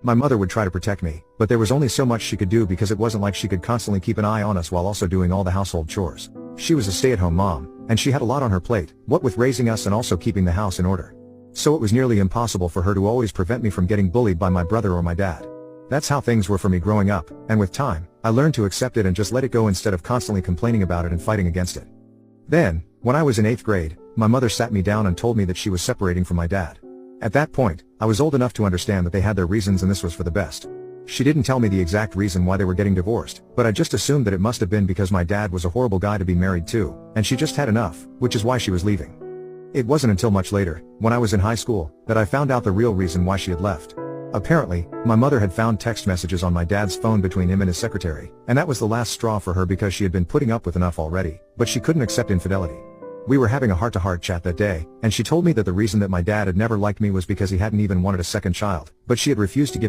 My mother would try to protect me, but there was only so much she could do because it wasn't like she could constantly keep an eye on us while also doing all the household chores. She was a stay-at-home mom, and she had a lot on her plate, what with raising us and also keeping the house in order. So it was nearly impossible for her to always prevent me from getting bullied by my brother or my dad. That's how things were for me growing up, and with time, I learned to accept it and just let it go instead of constantly complaining about it and fighting against it. Then, when I was in 8th grade, my mother sat me down and told me that she was separating from my dad. At that point, I was old enough to understand that they had their reasons and this was for the best. She didn't tell me the exact reason why they were getting divorced, but I just assumed that it must have been because my dad was a horrible guy to be married to, and she just had enough, which is why she was leaving. It wasn't until much later, when I was in high school, that I found out the real reason why she had left. Apparently, my mother had found text messages on my dad's phone between him and his secretary, and that was the last straw for her because she had been putting up with enough already, but she couldn't accept infidelity. We were having a heart-to-heart chat that day, and she told me that the reason that my dad had never liked me was because he hadn't even wanted a second child, but she had refused to give